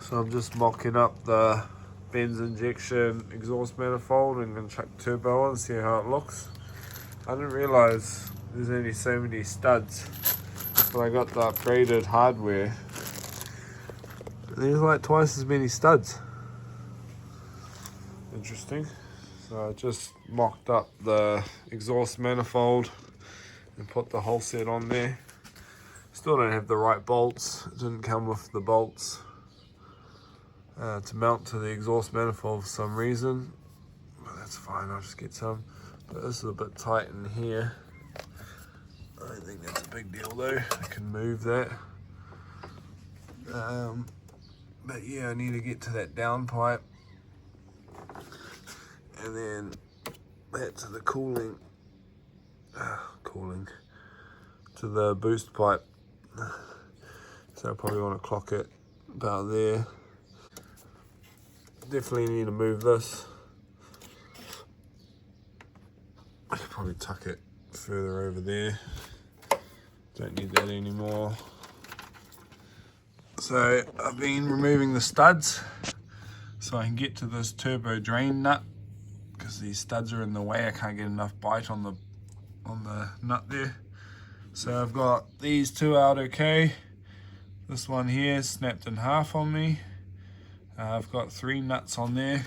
So I'm just mocking up the Benz Injection exhaust manifold and going to chuck turbo on and see how it looks. I didn't realise there's only so many studs, but I got the upgraded hardware. There's like twice as many studs. Interesting. So I just mocked up the exhaust manifold and put the Holset on there. Still don't have the right bolts. It didn't come with the bolts to mount to the exhaust manifold for some reason. But that's fine, I'll just get some. But this is a bit tight in here. I don't think that's a big deal though. I can move that. But yeah, I need to get to that downpipe. And then that to the cooling, to the boost pipe. So I probably want to clock it about there. Definitely need to move this. I could probably tuck it further over there. Don't need that anymore. So I've been removing the studs so I can get to this turbo drain nut, because these studs are in the way. I can't get enough bite on the nut there. So I've got these two out okay. This one here snapped in half on me. I've got 3 nuts on there.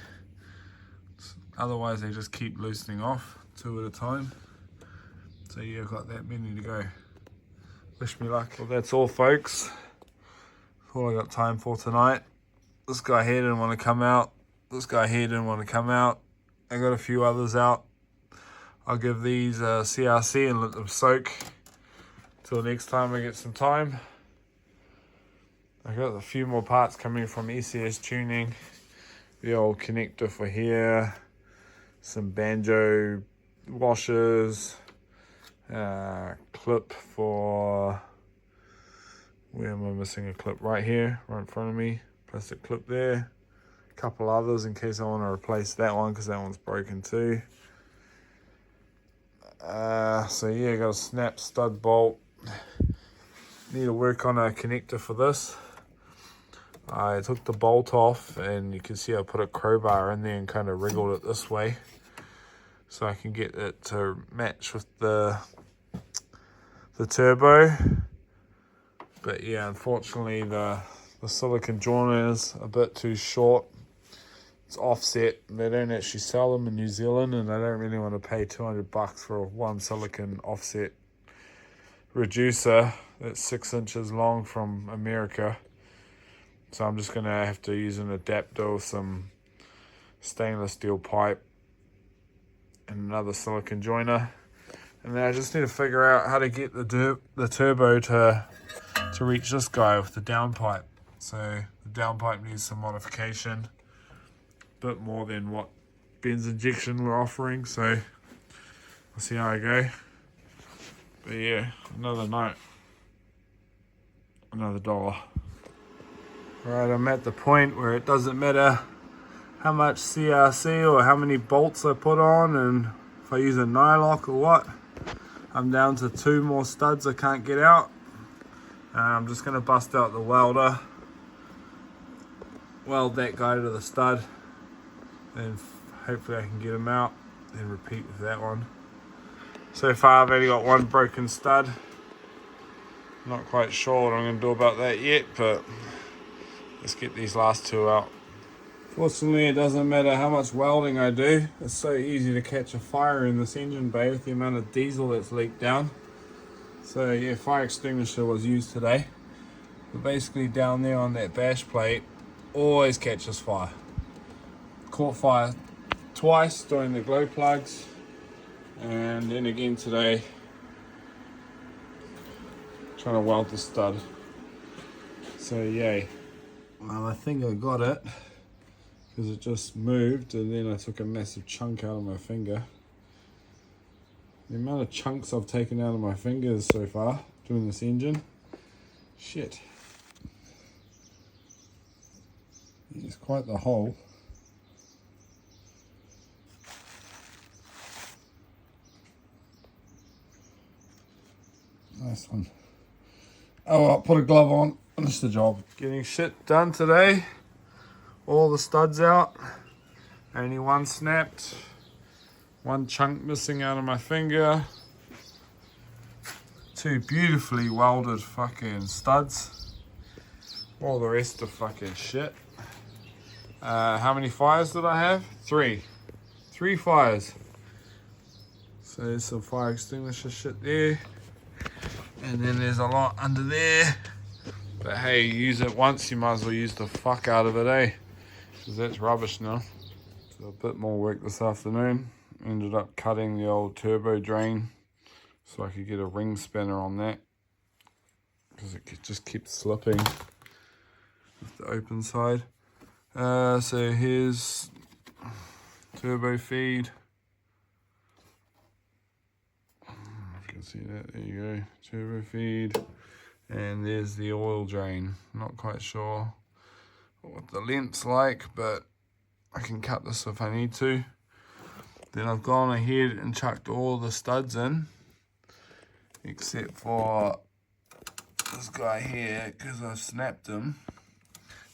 Otherwise they just keep loosening off 2 at a time. So yeah, I've got that many to go. Wish me luck. Well, that's all folks. That's all I got time for tonight. This guy here didn't want to come out. This guy here didn't want to come out. I got a few others out. I'll give these a CRC and let them soak till next time I get some time. I got a few more parts coming from ECS Tuning. The old connector for here, some banjo washers, clip for, where am I missing a clip? Right here, right in front of me, plastic clip there. A couple others in case I want to replace that one because that one's broken too. So yeah, got a snap stud bolt. Need to work on a connector for this. I took the bolt off and you can see I put a crowbar in there and kind of wriggled it this way so I can get it to match with the turbo. But yeah, unfortunately the silicone joiner is a bit too short. It's offset. They don't actually sell them in New Zealand, and I don't really want to pay $200 for one silicone offset reducer that's 6 inches long from America. So I'm just gonna have to use an adapter with some stainless steel pipe and another silicone joiner. And then I just need to figure out how to get the turbo to reach this guy with the downpipe. So the downpipe needs some modification, a bit more than what Benz Injection were offering. So we'll see how I go. But yeah, another night, another $1. Alright, I'm at the point where it doesn't matter how much CRC or how many bolts I put on and if I use a nylock or what. I'm down to 2 more studs I can't get out. I'm just going to bust out the welder, weld that guy to the stud, and hopefully I can get him out, then repeat with that one. So far I've only got 1 broken stud. Not quite sure what I'm going to do about that yet, but let's get these last 2 out. Fortunately, it doesn't matter how much welding I do. It's so easy to catch a fire in this engine bay with the amount of diesel that's leaked down. So yeah, fire extinguisher was used today. But basically down there on that bash plate, always catches fire. Caught fire twice during the glow plugs, and then again today, trying to weld the stud. So yay. Well, I think I got it, because it just moved and then I took a massive chunk out of my finger. The amount of chunks I've taken out of my fingers so far doing this engine, shit. It's quite the hole. Nice one. Oh well, put a glove on, finish the job. Getting shit done today. all the studs out. Only one snapped. One chunk missing out of my finger. Two beautifully welded fucking studs. All the rest are fucking shit. How many fires did I have? 3. 3 fires. So there's some fire extinguisher shit there. And then there's a lot under there. But hey, you use it once, you might as well use the fuck out of it, eh? Because that's rubbish now. So a bit more work this afternoon. Ended up cutting the old turbo drain so I could get a ring spanner on that, because it just keeps slipping with the open side. So here's turbo feed. If you can see that, there you go, turbo feed. And there's the oil drain. Not quite sure what the length's like, but I can cut this if I need to. Then I've gone ahead and chucked all the studs in, except for this guy here, because I've snapped him.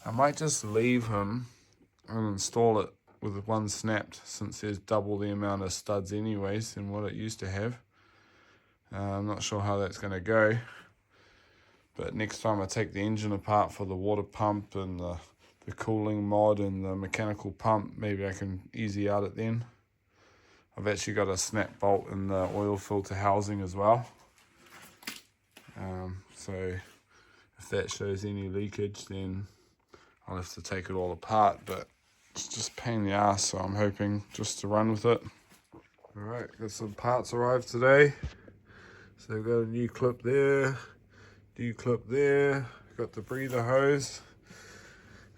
I might just leave him and install it with one snapped, since there's double the amount of studs anyways than what it used to have. I'm not sure how that's going to go, but next time I take the engine apart for the water pump and the cooling mod and the mechanical pump, maybe I can easy out it then. I've actually got a snap bolt in the oil filter housing as well. So if that shows any leakage, then I'll have to take it all apart, but it's just a pain in the ass, so I'm hoping just to run with it. Alright, got some parts arrived today. So I've got a new clip there, new clip there, got the breather hose.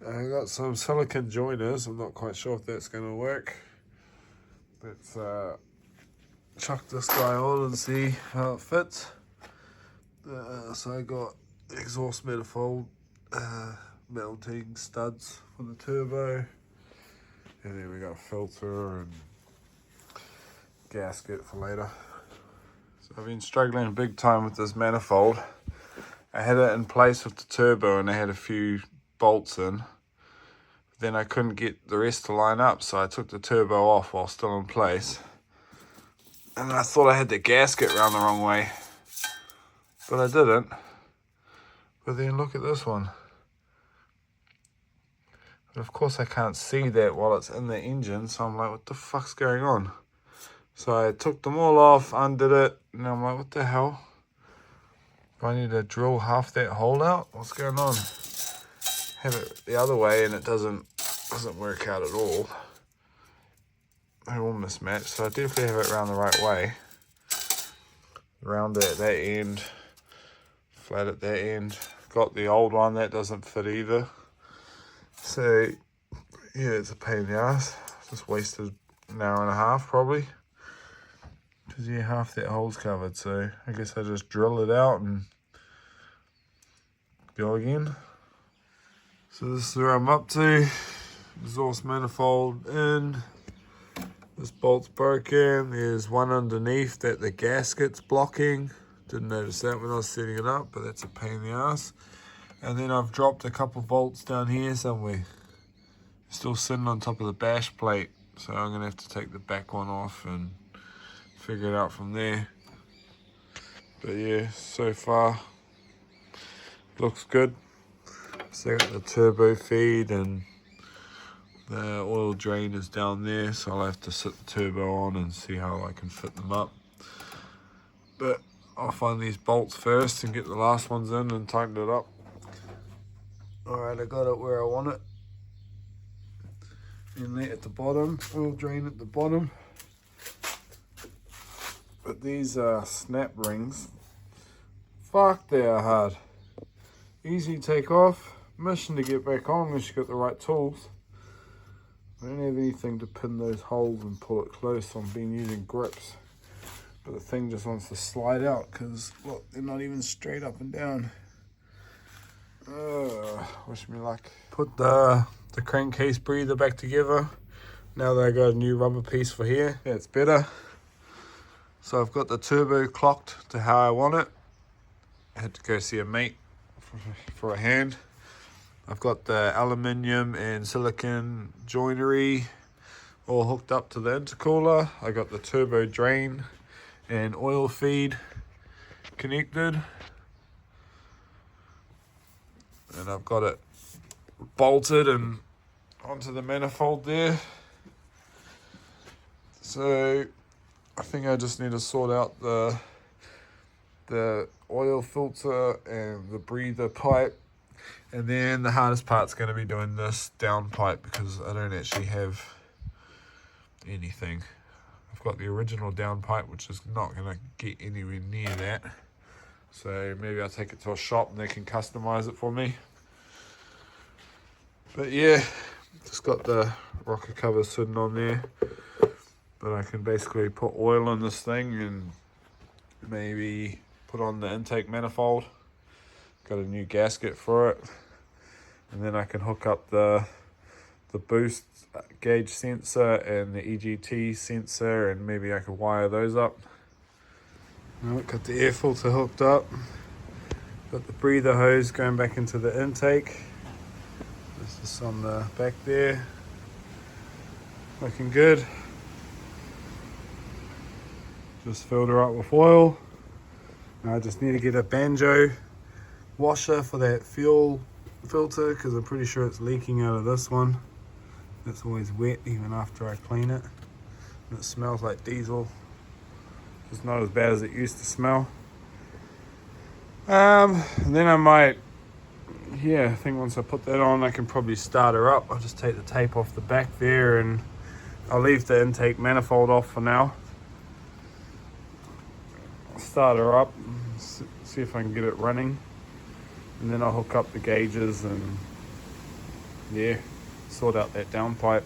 I got some silicone joiners. I'm not quite sure if that's going to work. Let's chuck this guy on and see how it fits. So I got exhaust manifold mounting studs for the turbo, and then we got a filter and gasket for later. So I've been struggling big time with this manifold. I had it in place with the turbo and I had a few bolts in. Then I couldn't get the rest to line up, so I took the turbo off while still in place. And I thought I had the gasket round the wrong way, but I didn't. But then look at this one. But of course I can't see that while it's in the engine, so I'm like, what the fuck's going on? So I took them all off, undid it, and I'm like, what the hell? Do I need to drill half that hole out? What's going on? Have it the other way and it doesn't work out at all. They're all mismatched, so I definitely have it around the right way. Round it at that end, flat at that end. Got the old one, that doesn't fit either. So yeah, it's a pain in the ass. Just wasted an hour and a half probably. Because yeah, half that hole's covered, so I guess I just drill it out and go again. So this is where I'm up to. Exhaust manifold in. This bolt's broken. There's one underneath that the gasket's blocking. Didn't notice that when I was setting it up, but that's a pain in the ass. And then I've dropped a couple bolts down here somewhere. Still sitting on top of the bash plate, so I'm gonna have to take the back one off and figure it out from there. But yeah, so far looks good. So I got the turbo feed and the oil drain is down there, so I'll have to sit the turbo on and see how I can fit them up. But I'll find these bolts first and get the last ones in and tighten it up. Alright, I got it where I want it. Inlet at the bottom, oil drain at the bottom. But these snap rings, fuck, they are hard. Easy to take off, mission to get back on unless you got the right tools. I don't have anything to pin those holes and pull it close, so I've been using grips. But the thing just wants to slide out because, look, they're not even straight up and down. Wish me luck. Put the crankcase breather back together. Now that I got a new rubber piece for here, that's better. So I've got the turbo clocked to how I want it. I had to go see a mate for a hand. I've got the aluminium and silicon joinery all hooked up to the intercooler. I got the turbo drain and oil feed connected. And I've got it bolted and onto the manifold there. So I think I just need to sort out the oil filter and the breather pipe. And then the hardest part's going to be doing this down pipe because I don't actually have anything. I've got the original down pipe, which is not going to get anywhere near that. So maybe I'll take it to a shop and they can customize it for me. But yeah, just got the rocker cover sitting on there. But I can basically put oil in this thing and maybe put on the intake manifold. Got a new gasket for it. And then I can hook up the boost gauge sensor and the EGT sensor, and maybe I could wire those up. Got the air filter hooked up. Got the breather hose going back into the intake. This is on the back there. Looking good. Just filled her up with oil. Now I just need to get a banjo washer for that fuel filter because I'm pretty sure it's leaking out of this one. It's always wet even after I clean it. And it smells like diesel. It's not as bad as it used to smell. And then I might, I think once I put that on I can probably start her up. I'll just take the tape off the back there and I'll leave the intake manifold off for now. Start her up, see if I can get it running, and then I'll hook up the gauges and sort out that downpipe.